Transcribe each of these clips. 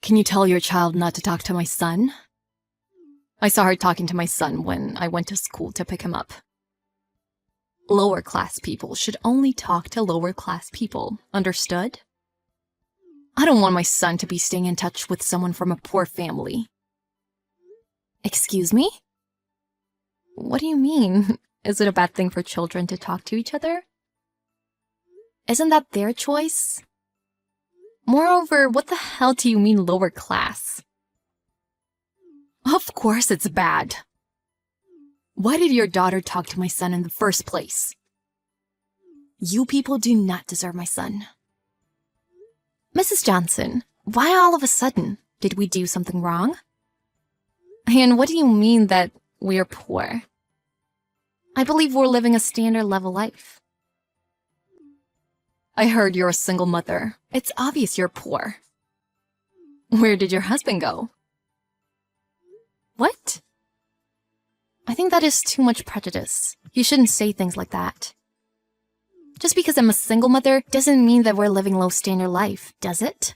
Can you tell your child not to talk to my son? I saw her talking to my son when I went to school to pick him up. Lower class people should only talk to lower class people, understood? I don't want my son to be staying in touch with someone from a poor family. Excuse me? What do you mean? Is it a bad thing for children to talk to each other? Isn't that their choice? Moreover, what the hell do you mean lower class? Of course it's bad. Why did your daughter talk to my son in the first place? You people do not deserve my son. Mrs. Johnson, why all of a sudden? Did we do something wrong? And what do you mean that we're poor? I believe we're living a standard level life. I heard you're a single mother. It's obvious you're poor. Where did your husband go? What? I think that is too much prejudice. You shouldn't say things like that. Just because I'm a single mother doesn't mean that we're living low standard life, does it?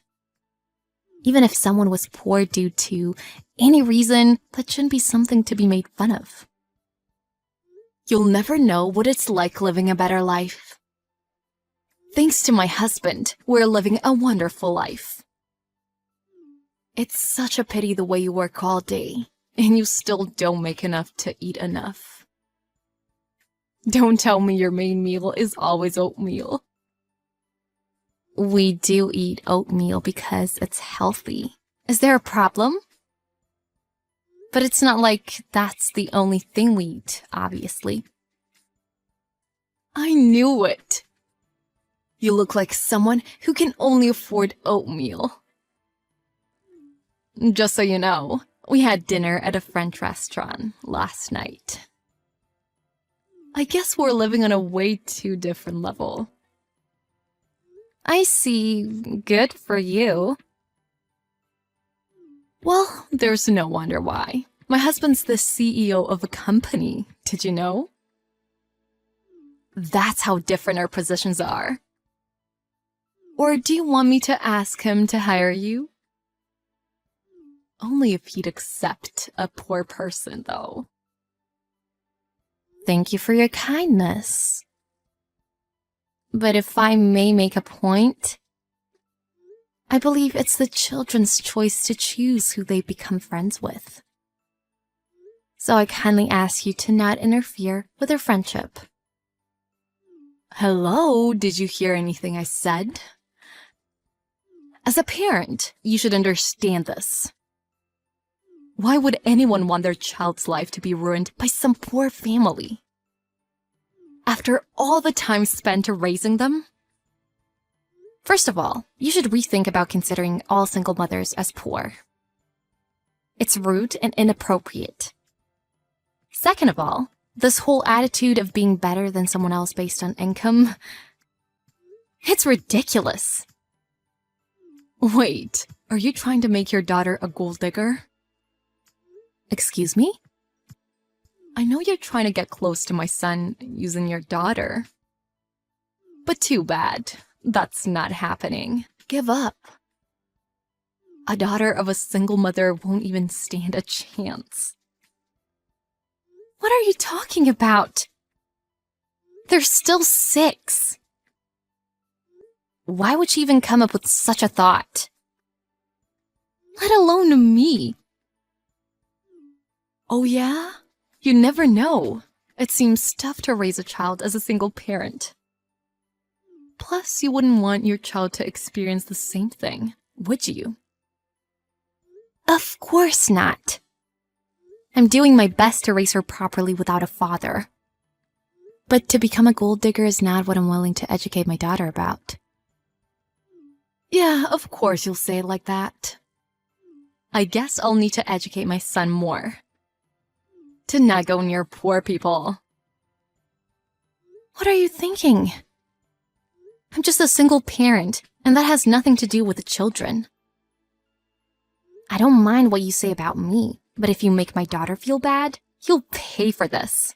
Even if someone was poor due to any reason, that shouldn't be something to be made fun of. You'll never know what it's like living a better life. Thanks to my husband, we're living a wonderful life. It's such a pity the way you work all day, and you still don't make enough to eat enough. Don't tell me your main meal is always oatmeal. We do eat oatmeal because it's healthy. Is there a problem? But it's not like that's the only thing we eat, obviously. I knew it. You look like someone who can only afford oatmeal. Just so you know, we had dinner at a French restaurant last night. I guess we're living on a way too different level. I see. Good for you. Well, there's no wonder why. My husband's the CEO of a company. Did you know? That's how different our positions are. Or do you want me to ask him to hire you? Only if he'd accept a poor person, though. Thank you for your kindness. But if I may make a point, I believe it's the children's choice to choose who they become friends with. So I kindly ask you to not interfere with their friendship. Hello, did you hear anything I said? As a parent, you should understand this. Why would anyone want their child's life to be ruined by some poor family? After all the time spent raising them? First of all, you should rethink about considering all single mothers as poor. It's rude and inappropriate. Second of all, this whole attitude of being better than someone else based on income, it's ridiculous. Wait, are you trying to make your daughter a gold digger? Excuse me? I know you're trying to get close to my son using your daughter. But too bad. That's not happening. Give up. A daughter of a single mother won't even stand a chance. What are you talking about? They're still 6. Why would she even come up with such a thought? Let alone me. Oh yeah? You never know. It seems tough to raise a child as a single parent. Plus, you wouldn't want your child to experience the same thing, would you? Of course not. I'm doing my best to raise her properly without a father. But to become a gold digger is not what I'm willing to educate my daughter about. Yeah, of course you'll say it like that. I guess I'll need to educate my son more. To not go near poor people. What are you thinking? I'm just a single parent, and that has nothing to do with the children. I don't mind what you say about me, but if you make my daughter feel bad, you'll pay for this.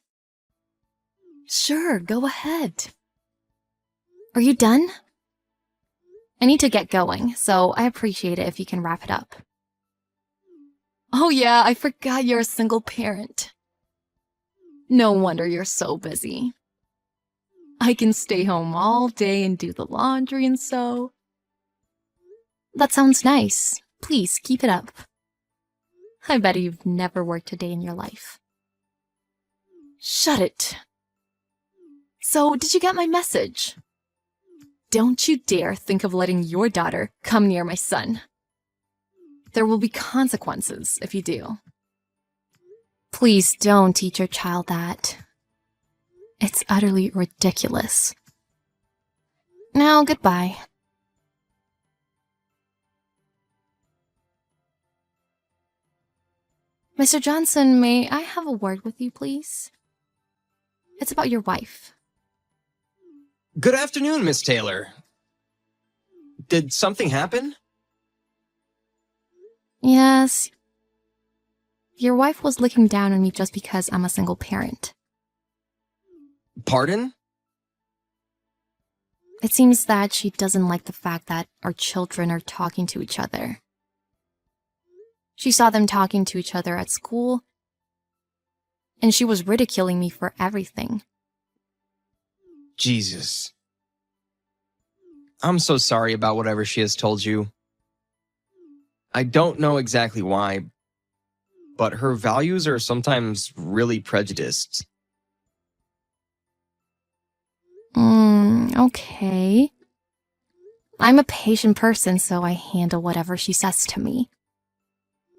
Sure, go ahead. Are you done? I need to get going, so I appreciate it if you can wrap it up. Oh yeah, I forgot you're a single parent. No wonder you're so busy. I can stay home all day and do the laundry and sew. That sounds nice. Please, keep it up. I bet you've never worked a day in your life. Shut it. So, did you get my message? Don't you dare think of letting your daughter come near my son. There will be consequences if you do. Please don't teach your child that. It's utterly ridiculous. Now, goodbye. Mr. Johnson, may I have a word with you, please? It's about your wife. Good afternoon, Miss Taylor. Did something happen? Yes. Your wife was looking down on me just because I'm a single parent. Pardon? It seems that she doesn't like the fact that our children are talking to each other. She saw them talking to each other at school, and she was ridiculing me for everything. Jesus. I'm so sorry about whatever she has told you. I don't know exactly why, but her values are sometimes really prejudiced. Okay. I'm a patient person, so I handle whatever she says to me.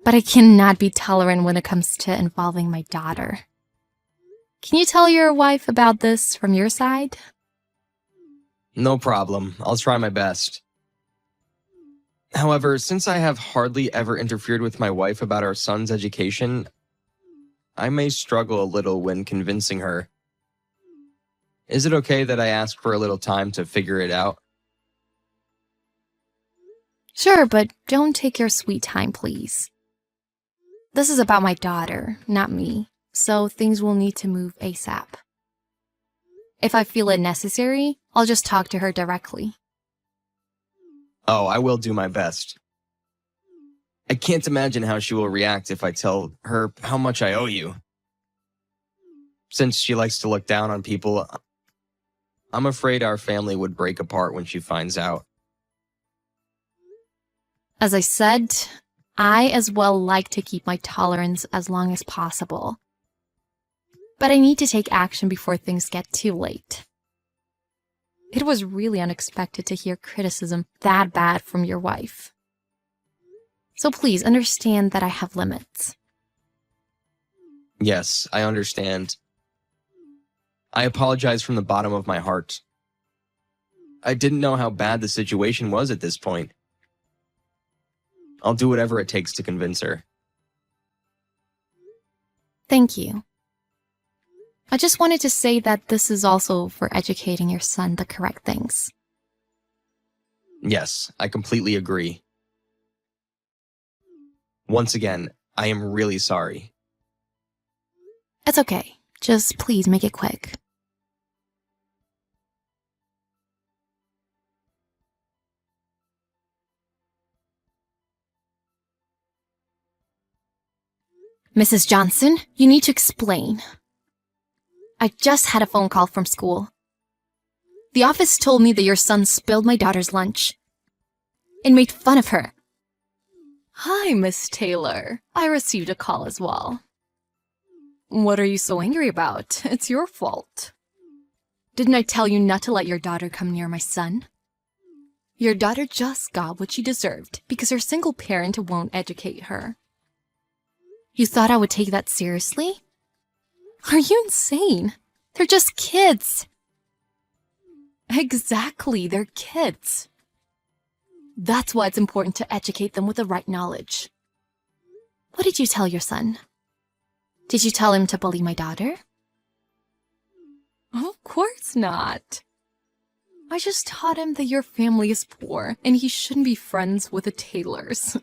But I cannot be tolerant when it comes to involving my daughter. Can you tell your wife about this from your side? No problem. I'll try my best. However, since I have hardly ever interfered with my wife about our son's education, I may struggle a little when convincing her. Is it okay that I ask for a little time to figure it out? Sure, but don't take your sweet time, please. This is about my daughter, not me, so things will need to move ASAP. If I feel it necessary, I'll just talk to her directly. Oh, I will do my best. I can't imagine how she will react if I tell her how much I owe you. Since she likes to look down on people, I'm afraid our family would break apart when she finds out. As I said, I as well like to keep my tolerance as long as possible. But I need to take action before things get too late. It was really unexpected to hear criticism that bad from your wife. So please understand that I have limits. Yes, I understand. I apologize from the bottom of my heart. I didn't know how bad the situation was at this point. I'll do whatever it takes to convince her. Thank you. I just wanted to say that this is also for educating your son the correct things. Yes, I completely agree. Once again, I am really sorry. It's okay. Just please make it quick. Mrs. Johnson, you need to explain. I just had a phone call from school. The office told me that your son spilled my daughter's lunch and made fun of her. Hi, Miss Taylor. I received a call as well. What are you so angry about? It's your fault. Didn't I tell you not to let your daughter come near my son? Your daughter just got what she deserved because her single parent won't educate her. You thought I would take that seriously? Are you insane? They're just kids. Exactly, they're kids. That's why it's important to educate them with the right knowledge. What did you tell your son? Did you tell him to bully my daughter? Of course not. I just taught him that your family is poor and he shouldn't be friends with the Taylors.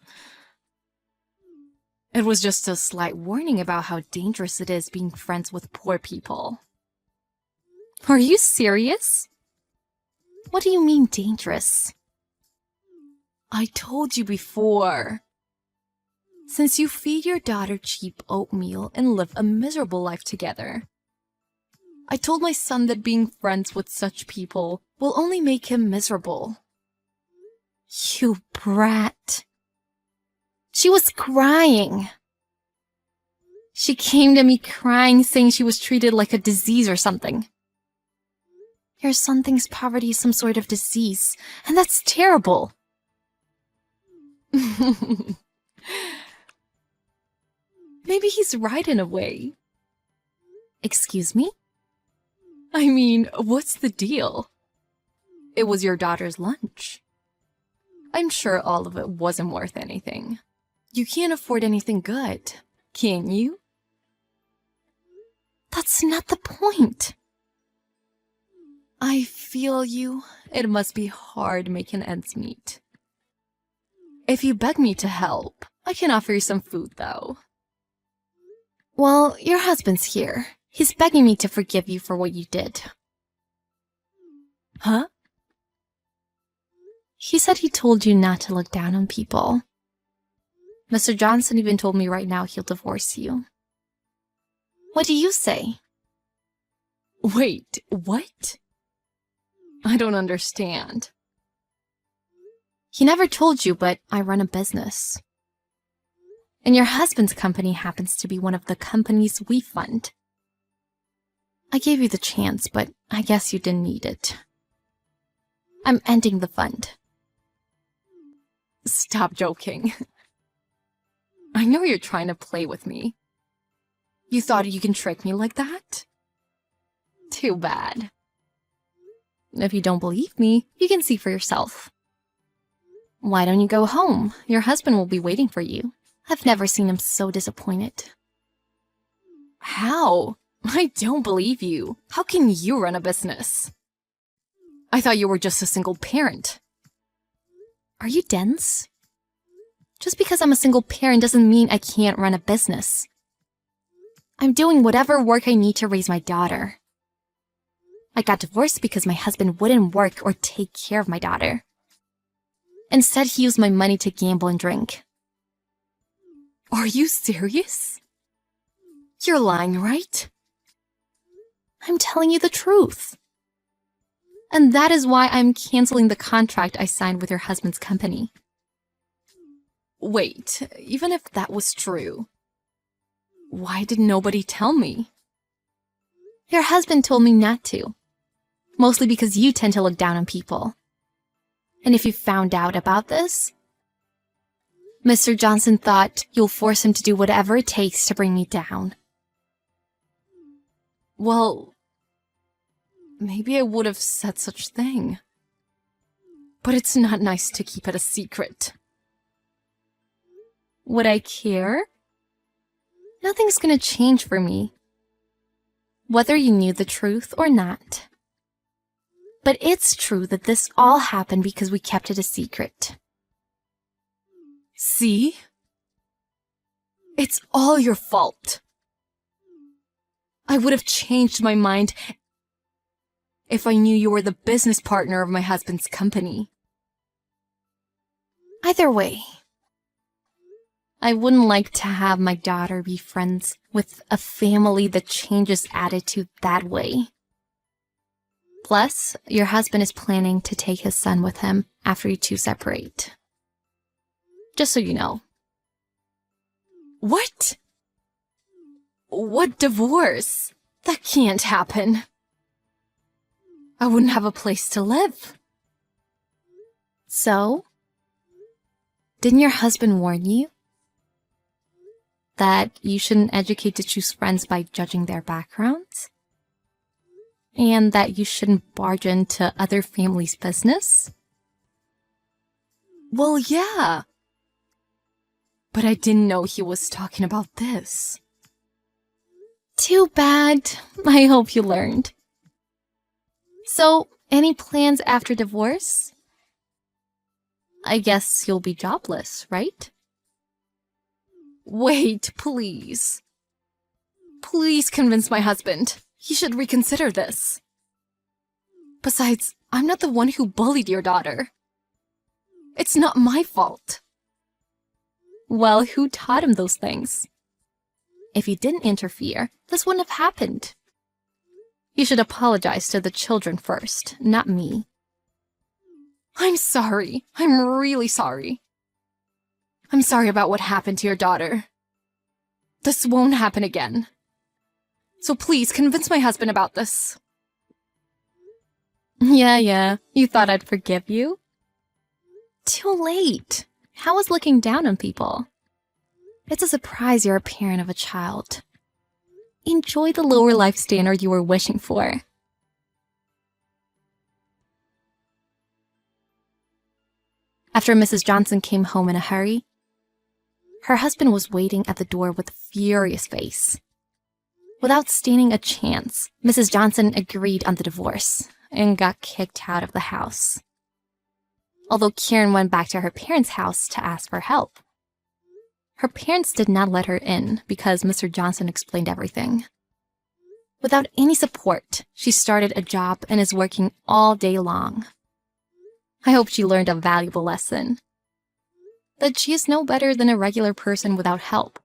It was just a slight warning about how dangerous it is being friends with poor people. Are you serious? What do you mean dangerous? I told you before. Since you feed your daughter cheap oatmeal and live a miserable life together, I told my son that being friends with such people will only make him miserable. You brat. She was crying. She came to me crying, saying she was treated like a disease or something. Your son thinks poverty is some sort of disease, and that's terrible. Maybe he's right in a way. Excuse me? I mean, what's the deal? It was your daughter's lunch. I'm sure all of it wasn't worth anything. You can't afford anything good, can you? That's not the point. I feel you. It must be hard making ends meet. If you beg me to help, I can offer you some food, though. Well, your husband's here. He's begging me to forgive you for what you did. Huh? He said he told you not to look down on people. Mr. Johnson even told me right now he'll divorce you. What do you say? Wait, what? I don't understand. He never told you, but I run a business. And your husband's company happens to be one of the companies we fund. I gave you the chance, but I guess you didn't need it. I'm ending the fund. Stop joking. I know you're trying to play with me. You thought you can trick me like that? Too bad. If you don't believe me, you can see for yourself. Why don't you go home? Your husband will be waiting for you. I've never seen him so disappointed. How? I don't believe you. How can you run a business? I thought you were just a single parent. Are you dense? Just because I'm a single parent doesn't mean I can't run a business. I'm doing whatever work I need to raise my daughter. I got divorced because my husband wouldn't work or take care of my daughter. Instead, he used my money to gamble and drink. Are you serious? You're lying, right? I'm telling you the truth. And that is why I'm canceling the contract I signed with your husband's company. Wait, even if that was true, why did nobody tell me? Your husband told me not to. Mostly because you tend to look down on people. And if you found out about this, Mr. Johnson thought you'll force him to do whatever it takes to bring me down. Well, maybe I would have said such thing. But it's not nice to keep it a secret. Would I care? Nothing's gonna change for me, whether you knew the truth or not. But it's true that this all happened because we kept it a secret. See? It's all your fault. I would have changed my mind if I knew you were the business partner of my husband's company. Either way, I wouldn't like to have my daughter be friends with a family that changes attitude that way. Plus, your husband is planning to take his son with him after you two separate. Just so you know. What? What divorce? That can't happen. I wouldn't have a place to live. So? Didn't your husband warn you? That you shouldn't educate to choose friends by judging their backgrounds? And that you shouldn't barge into other families' business? Well, yeah. But I didn't know he was talking about this. Too bad. I hope you learned. So, any plans after divorce? I guess you'll be jobless, right? Wait, please. Please convince my husband. He should reconsider this. Besides, I'm not the one who bullied your daughter. It's not my fault. Well, who taught him those things? If you didn't interfere, this wouldn't have happened. You should apologize to the children first, not me. I'm sorry. I'm really sorry. I'm sorry about what happened to your daughter. This won't happen again. So please convince my husband about this. Yeah. You thought I'd forgive you? Too late. How is looking down on people? It's a surprise you're a parent of a child. Enjoy the lower life standard you were wishing for. After Mrs. Johnson came home in a hurry, her husband was waiting at the door with a furious face. Without standing a chance, Mrs. Johnson agreed on the divorce and got kicked out of the house. Although Karen went back to her parents' house to ask for help. Her parents did not let her in because Mr. Johnson explained everything. Without any support, she started a job and is working all day long. I hope she learned a valuable lesson. That she is no better than a regular person without help.